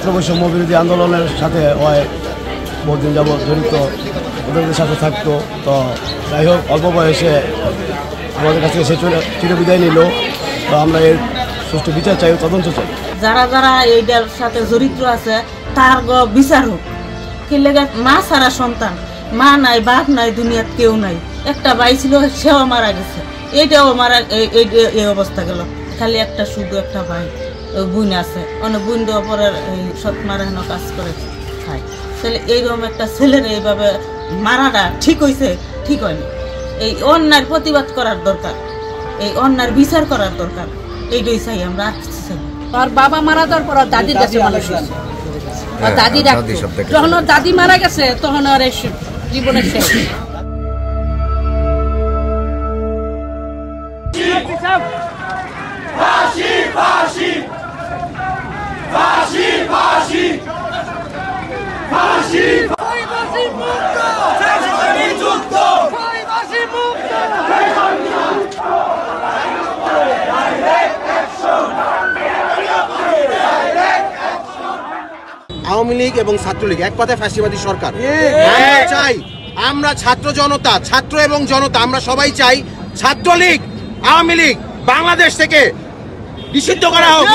ছাত্র বৈষম্য বিরোধী আন্দোলনের সাথে হয় বহুদিন যাবৎ জড়িত, ওদের সাথে থাকতো। তো যাই হোক, অল্প বয়সে আমাদের কাছে সে চিরবিদায় নিল। তো আমরা এর সুষ্ঠু বিচার চাই, তদন্ত চাই। যারা যারা এইটার সাথে জড়িত আছে তার বিচার হোক। কি লেগে মা সারা সন্তান, মা নাই, বাপ নাই, দুনিয়াত কেউ নাই। একটা ভাই ছিল, সেও মারা গেছে, এইটাও মারা, এই অবস্থা গেল। খালি একটা, শুধু একটা ভাই, বোন আছে, অনেক বোন দেওয়ার পরে সৎ মারা হেন কাজ করে খায়। তাহলে এইরকম একটা ছেলের এইভাবে মারাটা ঠিক হয়েছে? ঠিক হয়নি। এই অন্যায়ের প্রতিবাদ করার দরকার, এই অন্যায়ের বিচার করার দরকার। এইটাই চাই আমরা, আর কিছু চাই। আর বাবা মারা যাওয়ার পর দাদির কাছে মানুষ হয়েছে, দাদি ডাকতো। যখন ওর দাদি মারা গেছে তখন আর জীবনের শেষ। আওয়ামী লীগ এবং ছাত্রলীগ এক কথায় ফ্যাসিবাদী সরকার। আমরা ছাত্র জনতা, ছাত্র এবং জনতা, আমরা সবাই চাই ছাত্রলীগ, আওয়ামী লীগ বাংলাদেশ থেকে নিষিদ্ধ করা হোক।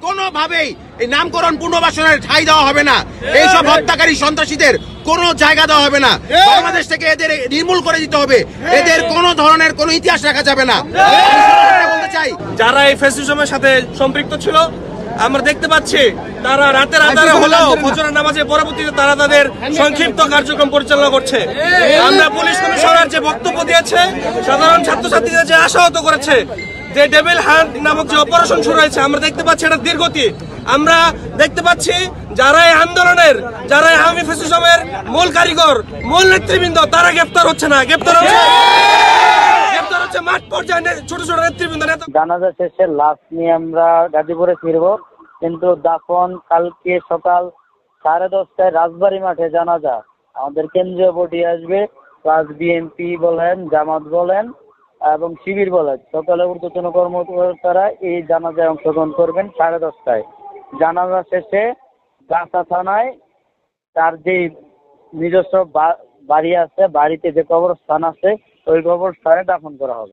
কোনোভাবেই এই নামকরণ পুনর্বাসনের ঠাঁই দেওয়া হবে না। এইসব হত্যাকারী সন্ত্রাসীদের কোনো জায়গা দেওয়া হবে না। বাংলাদেশ থেকে এদের নির্মূল করে দিতে হবে। এদের কোনো ধরনের কোনো ইতিহাস রাখা যাবে না। বলতে চাই, যারা এই ফ্যাসিজমের সাথে সম্পৃক্ত ছিল, আমরা দেখতে পাচ্ছি তারা রাতের আধারে হলেও ফজরের নামাজের পরবর্তীতে তারা তাদের সংক্ষিপ্ত কার্যক্রম পরিচালনা করছে। আমরা পুলিশ কমিশনার যে বক্তব্য দিয়েছে, সাধারণ ছাত্রছাত্রীদের যে আশাহত করেছে, যে ডেভিল হান্ট নামক যে অপারেশন শুরু হয়েছে, আমরা দেখতে পাচ্ছি এটা দীর্ঘতি। আমরা দেখতে পাচ্ছি যারা এই আন্দোলনের, যারা আওয়ামী ফ্যাসিজমের মূল কারিগর, মূল নেতৃবৃন্দ, তারা গ্রেফতার হচ্ছে না, গ্রেফতার হচ্ছে মাঠ পর্যায়ে ছোট ছোট নেতৃবৃন্দ। জানাজা শেষে লাশ নিয়ে আমরা গাজীপুরে ফিরব, কিন্তু দাফন কালকে সকাল 10:30টায় রাজবাড়ী মাঠে জানাজা। আমাদের কেন্দ্রীয় বডি আসবে, প্লাস বিএনপি বলেন, জামাত বলেন এবং শিবির বলেন, সকালে ঊর্ধ্বতন কর্মকর্তারা এই জানাজায় অংশগ্রহণ করবেন 10:30টায়। জানাজা শেষে গাছা থানায় তার যে নিজস্ব বাড়ি আছে, বাড়িতে যে কবরস্থান আছে, ওই কবরস্থানে দাফন করা হবে।